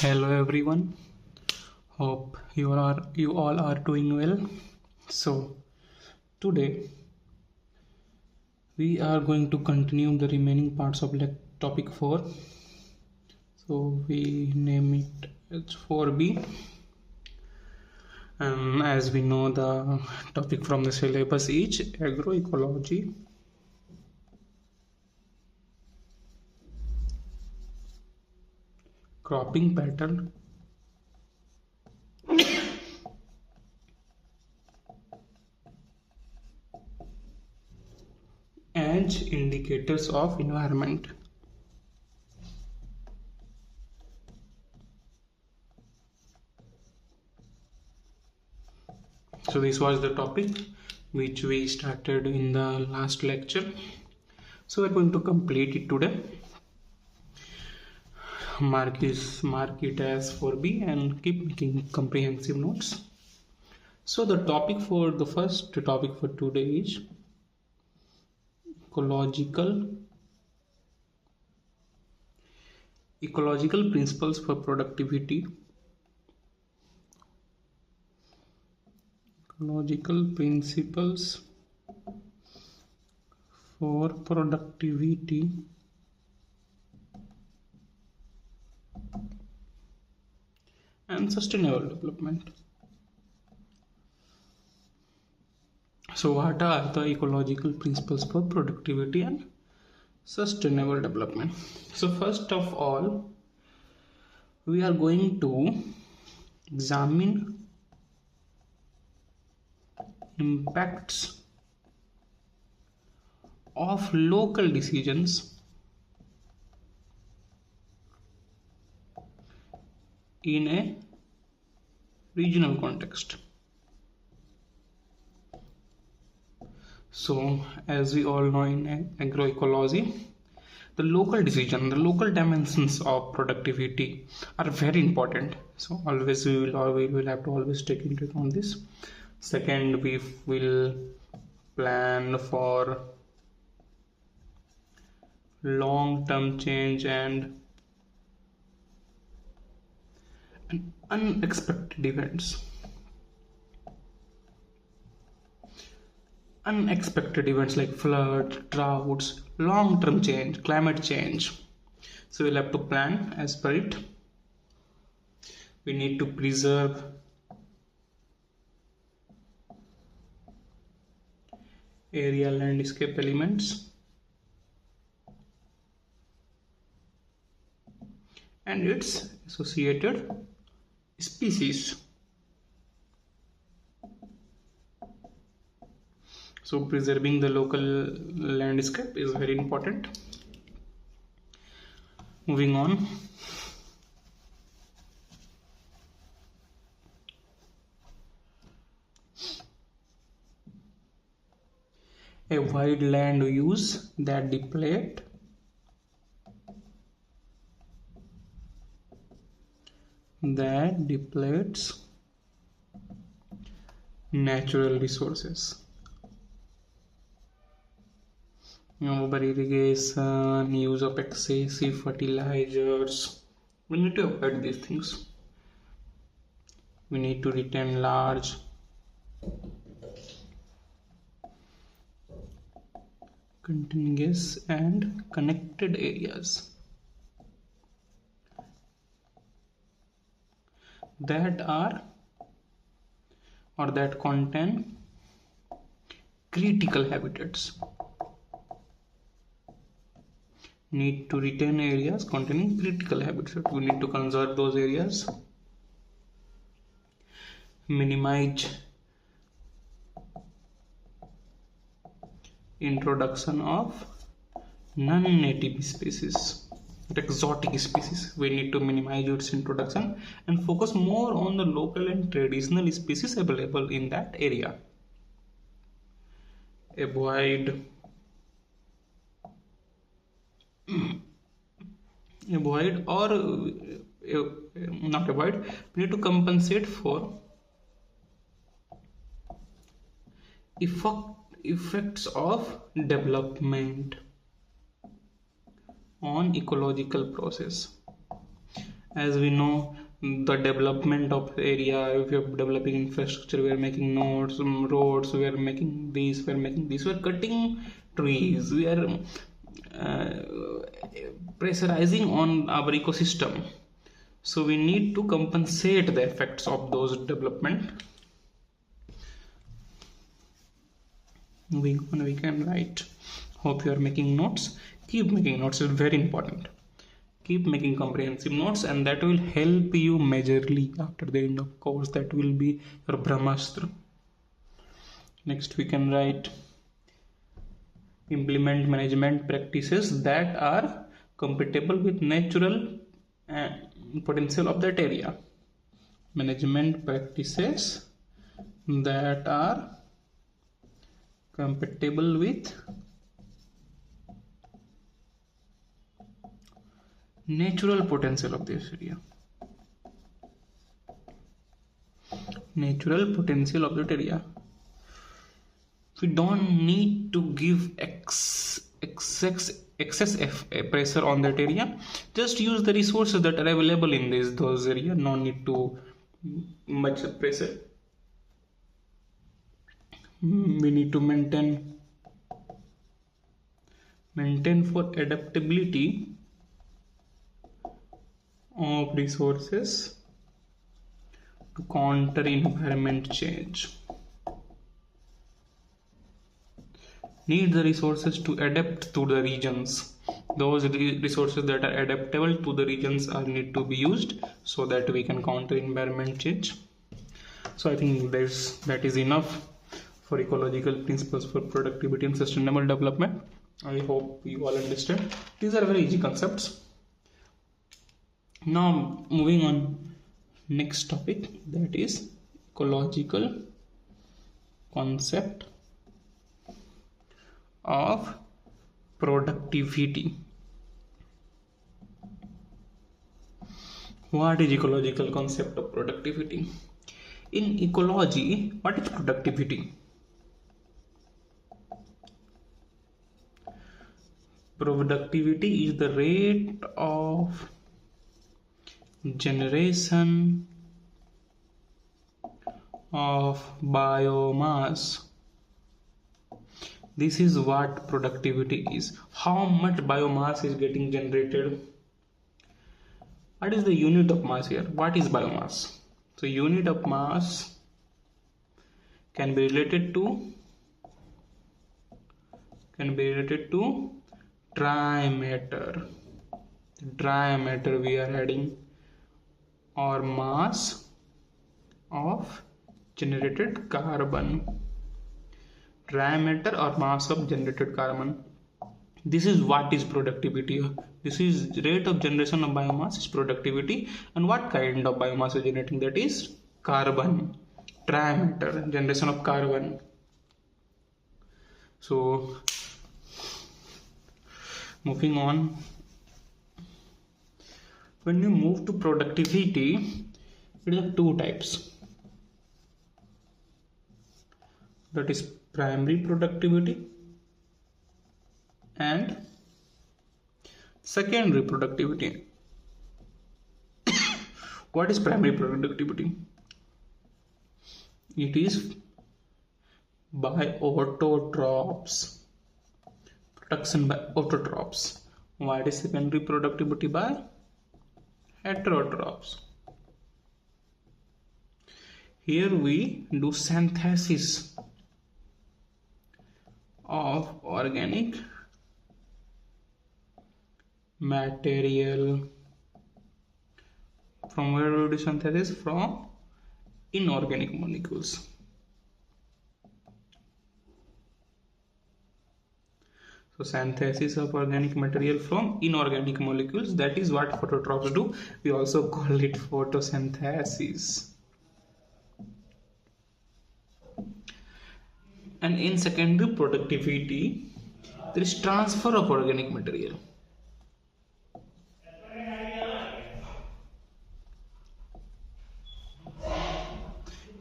Hello everyone. Hope you all are doing well. So today we are going to continue the remaining parts of topic 4. So we name it as 4B. And as we know, the topic from the syllabus is agroecology, cropping pattern, and indicators of environment. So this was the topic which we started in the last lecture. So we're going to complete it today. Mark it as 4B and keep making comprehensive notes. So the first topic for today is ecological principles for productivity. Ecological principles for productivity and sustainable development. So what are the ecological principles for productivity and sustainable development? So first of all, we are going to examine impacts of local decisions in a regional context. So as we all know, in agroecology, the local dimensions of productivity are very important. So always we will have to always take into account this. Second, we will plan for long-term change and unexpected events. Unexpected events like flood, droughts, long-term change, climate change. So we'll have to plan as per it. We need to preserve area landscape elements and its associated species. So preserving the local landscape is very important. Moving on. Avoid land use that depletes natural resources. Over irrigation, use of excessive fertilizers. We need to avoid these things. We need to retain large contiguous and connected areas that contain critical habitats. Need to retain areas containing critical habitats. We need to conserve those areas. Minimize introduction of non-native species, exotic species. We need to minimize its introduction and focus more on the local and traditional species available in that area. Avoid or not avoid, we need to compensate for effects of development on ecological process As we know, the development of area, if you're developing infrastructure, we are making nodes, roads, we are making this, we are making this, we are cutting trees, we are uh, pressurizing on our ecosystem. So we need to compensate the effects of those development. Moving on, we can write. Hope you are making notes. Keep making notes, it's very important. Keep making comprehensive notes, and that will help you majorly after the end of course. That will be your brahmastra. Next we can write, implement management practices that are compatible with natural potential of that area. Management practices that are compatible with natural potential of this area. Natural potential of that area. We don't need to give excess pressure on that area. Just use the resources that are available in those areas. No need to much pressure. We need to maintain for adaptability of resources to counter environment change. Need the resources to adapt to the regions. Those resources that are adaptable to the regions are need to be used so that we can counter environment change. So I think that is enough for ecological principles for productivity and sustainable development. I hope you all understand. These are very easy concepts. Now moving on, next topic, that is ecological concept of productivity. What is ecological concept of productivity? In ecology, what is productivity? Productivity is the rate of generation of biomass. This is what productivity is. How much biomass is getting generated? What is the unit of mass here? What is biomass? So unit of mass can be related to dry matter. Dry matter we are adding, or mass of generated carbon. Dry matter or mass of generated carbon. This is what is productivity. This is rate of generation of biomass is productivity. And what kind of biomass is generating? That is carbon. Dry matter, generation of carbon. So moving on, when you move to productivity, it is two types. That is primary productivity and secondary productivity. What is primary productivity? It is by autotrophs, production by autotrophs. What is secondary productivity? By heterotrophs. Here we do synthesis of organic material. From where we do synthesis? From inorganic molecules. So synthesis of organic material from inorganic molecules, that is what phototrophs do. We also call it photosynthesis. And in secondary productivity, there is transfer of organic material.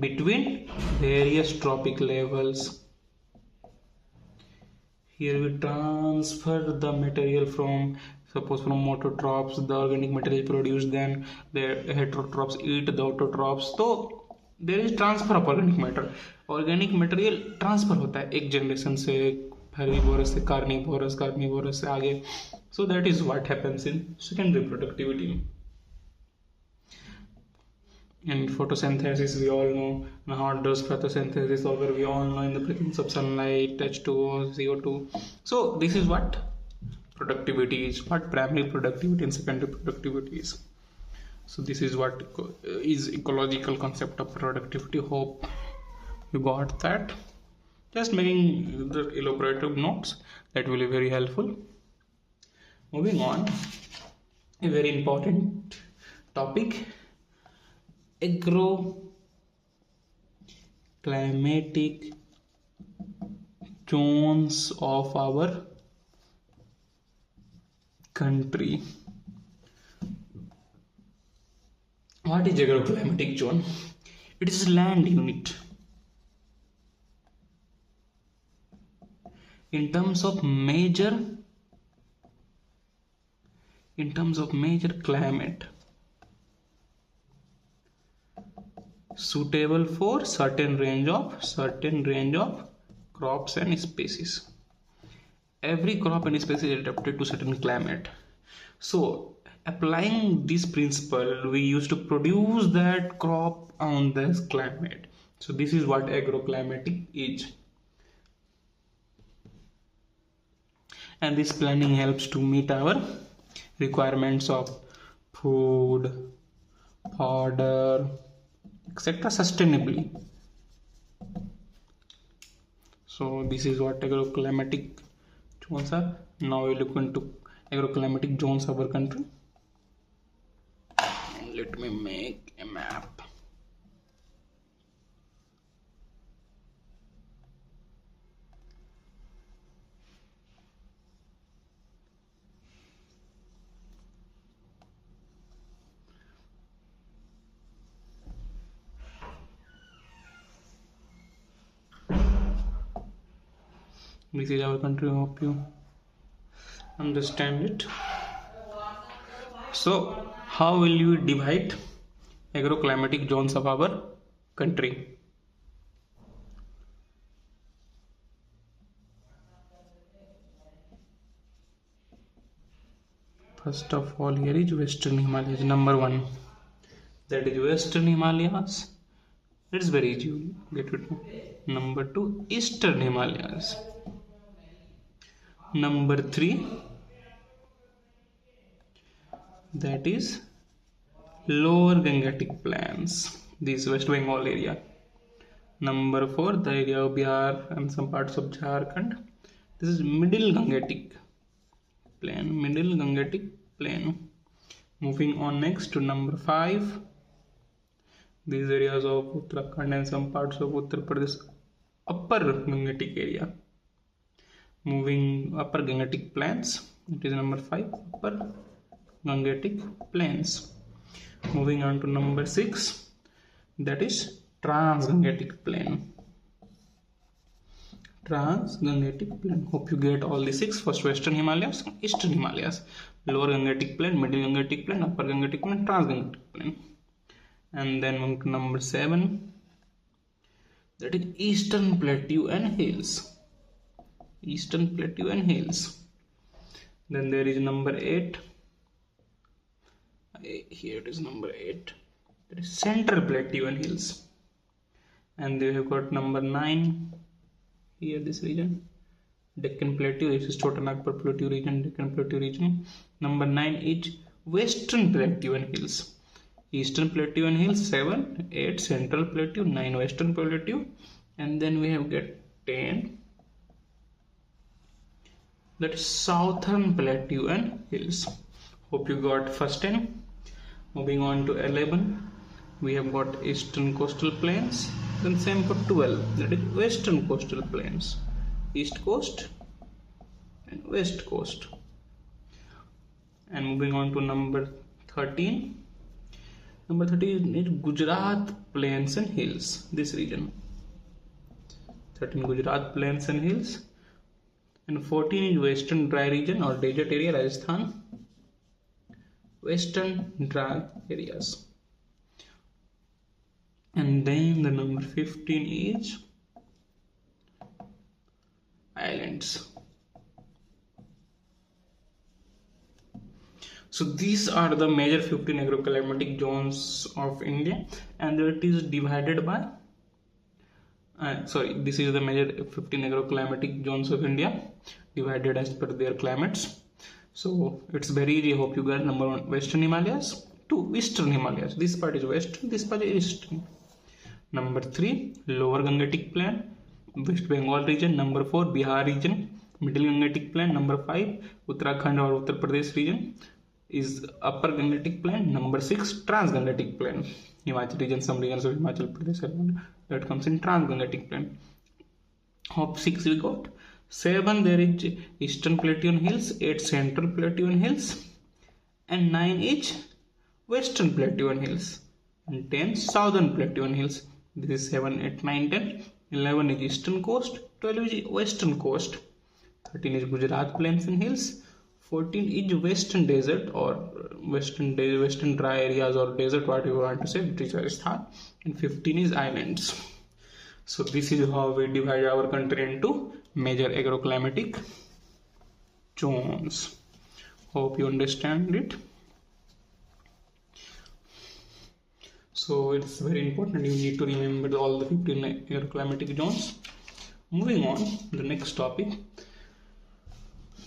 Between various trophic levels. Here we transfer the material from Suppose from autotrophs the organic material is produced, then the heterotrophs eat the autotrophs. So there is transfer of organic matter. Organic material transfer होता है एक generation से herbivores से carnivorous, carnivorous से आगे. So that is what happens in secondary productivity. And photosynthesis we all know. Now how does photosynthesis occur? We all know in the presence of sunlight, H2O, CO2. So this is what productivity is, what primary productivity and secondary productivity is. So this is what is ecological concept of productivity. Hope you got that. Just making the elaborative notes, that will be very helpful. Moving on, a very important topic, agro climatic zones of our country. What is agroclimatic zone? It is land unit in terms of major climate suitable for certain range of crops and species. Every crop and species is adapted to certain climate. So applying this principle, we used to produce that crop on this climate. So this is what agroclimatic is. And this planning helps to meet our requirements of food, fodder, etc. sustainably. So this is what agroclimatic zones are. Now we look into agroclimatic zones of our country. Let me make a map. This is our country. I hope you understand it. So how will you divide agroclimatic zones of our country? First of all, here is Western Himalayas, number 1. That is Western Himalayas. It is very easy. Get it. Number 2, Eastern Himalayas. Number 3, that is Lower Gangetic Plains. This West Bengal area. Number 4, the area of Bihar and some parts of Jharkhand. This is Middle Gangetic Plain. Moving on next to number 5. These areas of Uttarakhand and some parts of Uttar Pradesh, Upper Gangetic area. Moving Upper Gangetic Plains. It is number 5, Upper Gangetic Plains. Moving on to number 6, that is Trans-Gangetic Plain. Trans-Gangetic Plain. Hope you get all the 6. First Western Himalayas, Eastern Himalayas, Lower Gangetic Plain, Middle Gangetic Plain, Upper Gangetic Plain, Trans-Gangetic Plain. And then moving to number 7, that is Eastern Plateau and Hills. Eastern Plateau and Hills. Then there is number 8. Here it is number 8. That is Central Plateau and Hills. And they have got number 9. Here this region, Deccan Plateau. This is Chota Nagpur Plateau region, Deccan Plateau region. Number 9 is Western Plateau and Hills. Eastern Plateau and Hills 7, 8 Central Plateau, 9 Western Plateau, and then we have got 10. That is Southern Plateau and Hills. Hope you got first 10. Moving on to 11, we have got Eastern Coastal Plains. Then same for 12, that is Western Coastal Plains, East Coast and West Coast. And moving on to number 13. Number 13 is Gujarat Plains and Hills, this region. 13 Gujarat Plains and Hills. And 14 is Western Dry Region or Desert Area, Rajasthan. western dry areas. And then the number 15 is islands. So these are the major 15 agroclimatic zones of India, and it is divided by this is the major 15 agroclimatic zones of India divided as per their climates. So it's very easy. I hope you got. Number 1, Western Himalayas. 2, Eastern Himalayas. This part is Western, this part is Eastern. Number 3, Lower Gangetic Plain, West Bengal region. Number 4, Bihar region, Middle Gangetic Plain. Number 5, Uttarakhand or Uttar Pradesh region is Upper Gangetic Plain. Number 6, Transgangetic Plain, Himachal region. Some regions of Himachal Pradesh that comes in Transgangetic Plain. Of 6 we got. 7, there is Eastern Plateau Hills. 8, Central Plateau Hills, and 9 is Western Plateau Hills, and 10, Southern Plateau Hills. This is 7, 8, 9, 10. 11 is Eastern Coast. 12 is Western Coast. 13 is Gujarat Plains and Hills. 14 is Western Desert or Western dry areas or desert, whatever you want to say, which is Rajasthan. And 15 is islands. So this is how we divide our country into major agroclimatic zones. Hope you understand it. So it's very important, you need to remember all the 15 agroclimatic zones. Moving on, the next topic,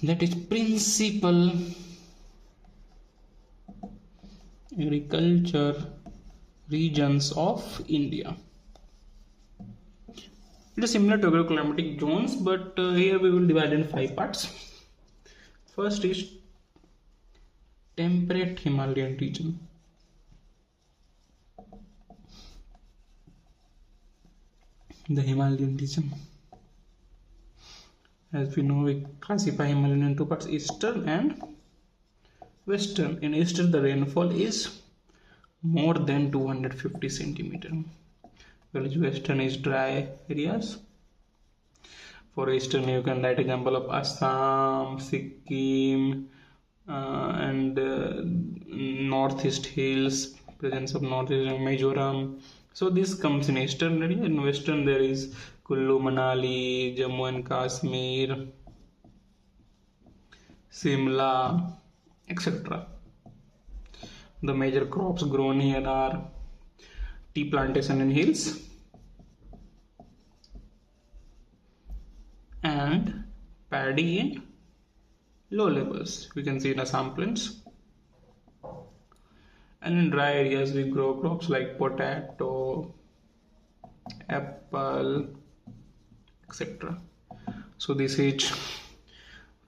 that is principal agriculture regions of India. It is similar to agroclimatic zones, but here we will divide in 5 parts. First is temperate Himalayan region. The Himalayan region. As we know, we classify Himalayan into 2 parts, eastern and western. In eastern, the rainfall is more than 250 centimeter, whereas western is dry areas. For eastern, you can write example of Assam, Sikkim, and northeast hills, presence of northeast Mizoram. So this comes in eastern area. In western, there is Kullu Manali, Jammu and Kashmir, Simla, etc. The major crops grown here are tea plantation in hills and paddy in low levels. We can see in Assam plains. And in dry areas, we grow crops like potato, apple, etc. So this is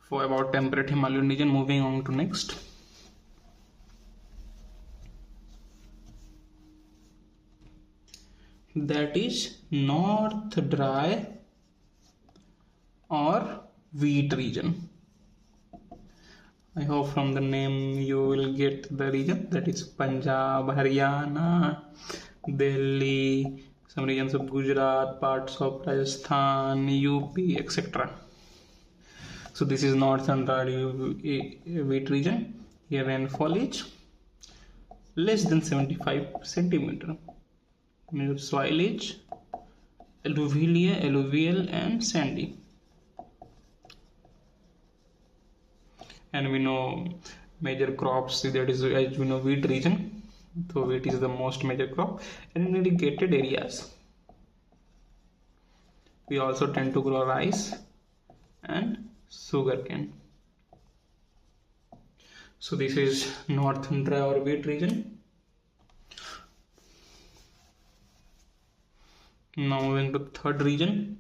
for about temperate Himalayan region. Moving on to next. That is North Dry or wheat region. I hope from the name you will get the region, that is Punjab, Haryana, Delhi, some regions of Gujarat, parts of Rajasthan, UP, etc. So this is northern dry wheat region. Here rainfall is less than 75 centimeter. Soil is alluvial and sandy. And we know major crops, that is, as we know, wheat region. So wheat is the most major crop. And in irrigated areas, we also tend to grow rice and sugarcane. So this is northern dry or wheat region. Now moving to third region,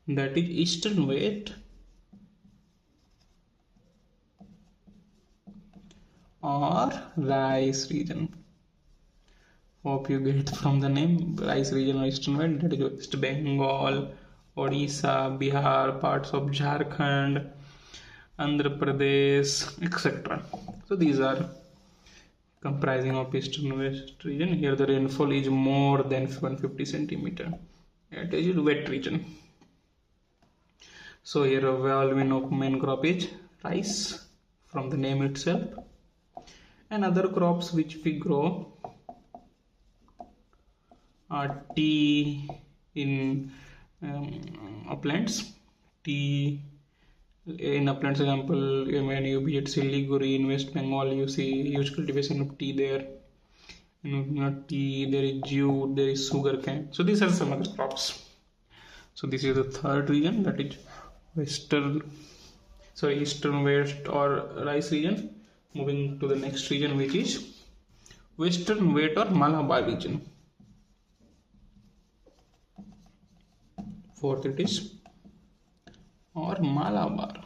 that is eastern wet or rice region. Hope you get from the name rice region or eastern wet. That is West Bengal, Odisha, Bihar, parts of Jharkhand, Andhra Pradesh, etc. So these are comprising of eastern west region. Here the rainfall is more than 150 centimeter. It is wet region. So here we know main crop is rice from the name itself. And other crops which we grow are tea in uplands. Tea in uplands, example, when you visit Siliguri in West Bengal, you see huge cultivation of tea there. Tea, there is jute, there is sugar cane. So these are some other crops. So this is the third region, that is eastern west or rice region. Moving to the next region, which is western wet or Malabar region. Fourth it is or Malabar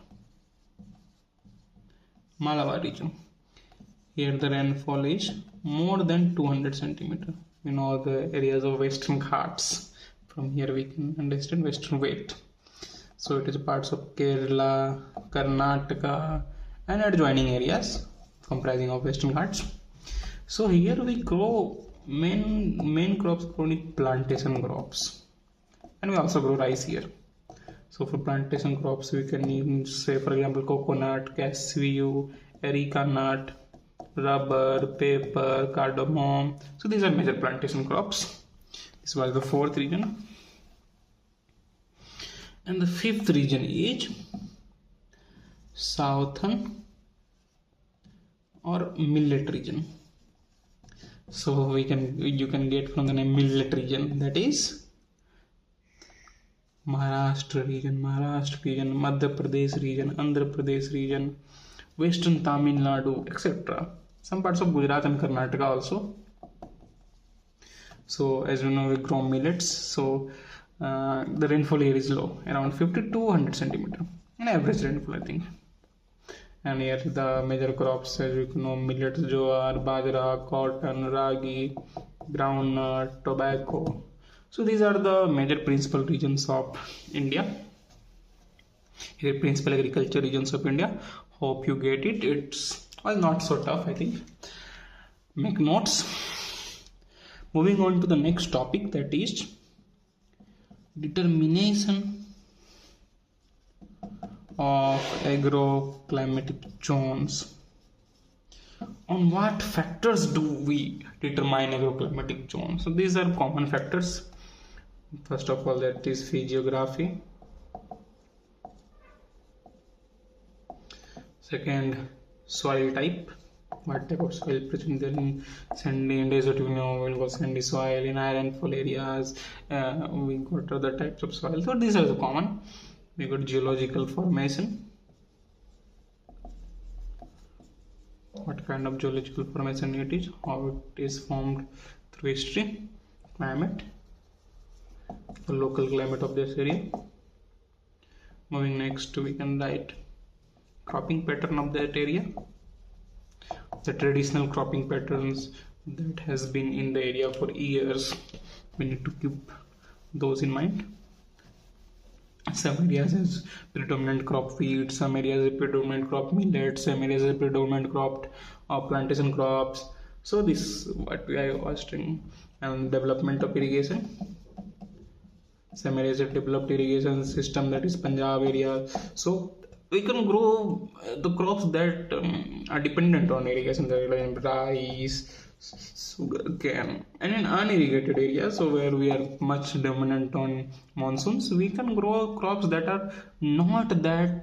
region. Here the rainfall is more than 200 centimeter in all the areas of Western Ghats. From here we can understand western wet. So it is parts of Kerala, Karnataka and adjoining areas comprising of Western Ghats. So here we grow main crops, chronic plantation crops, and we also grow rice here. So for plantation crops we can even say, for example, coconut, cashew, areca nut, rubber, paper, cardamom. So these are major plantation crops. This was the fourth region. And the fifth region is southern or millet region. So you can get from the name millet region, that is Maharashtra region, Madhya Pradesh region, Andhra Pradesh region, Western Tamil Nadu, etc. Some parts of Gujarat and Karnataka also. So as you know, we grow millets. So the rainfall here is low, around 50 to 100 centimeter, an average rainfall I think. And here the major crops, as you know, millets, jowar, bajra, cotton, ragi, groundnut, tobacco. So these are the major principal regions of India. Here principal agriculture regions of India. Hope you get it. It's not so tough, I think. Make notes. Moving on to the next topic, that is determination of agroclimatic zones. On what factors do we determine agroclimatic zones? So these are common factors. First of all, that is physiography. Second, soil type. What type of soil present there in sandy and desert? We know we'll go sandy soil. In high rainfall areas, we got other types of soil. So these are the common. We got geological formation. What kind of geological formation it is, how it is formed through history, climate, the local climate of this area. Moving next, we can write cropping pattern of that area, the traditional cropping patterns that has been in the area for years. We need to keep those in mind. Some areas has predominant crop wheat, some areas has predominant crop millet, some areas has predominant cropped plantation crops. So this what we are asking. And development of irrigation. Some areas have developed irrigation system, that is Punjab area. So we can grow the crops that are dependent on irrigation, like rice, sugar cane. And in unirrigated areas, so where we are much dominant on monsoons, we can grow crops that are not require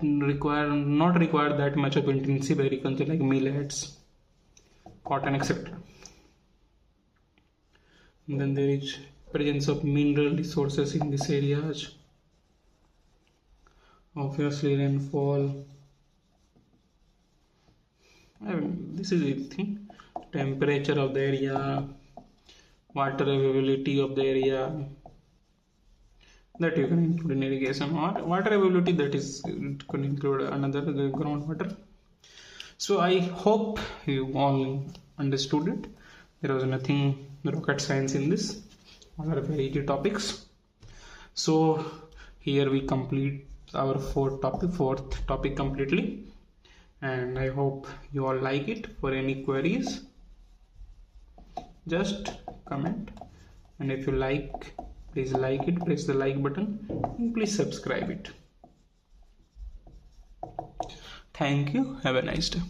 that much of intensive agriculture, like millets, cotton, etc. And then there is presence of mineral resources in these areas. Obviously rainfall. This is the thing. Temperature of the area, water availability of the area, that you can include in irrigation, or water availability, that is, it can include another groundwater. So I hope you all understood it. There was nothing rocket science in this. All are very easy topics. So here we complete our fourth topic completely, and I hope you all like it. For any queries, just comment, and if you like, please like it, press the like button, and please subscribe it. Thank you. Have a nice day.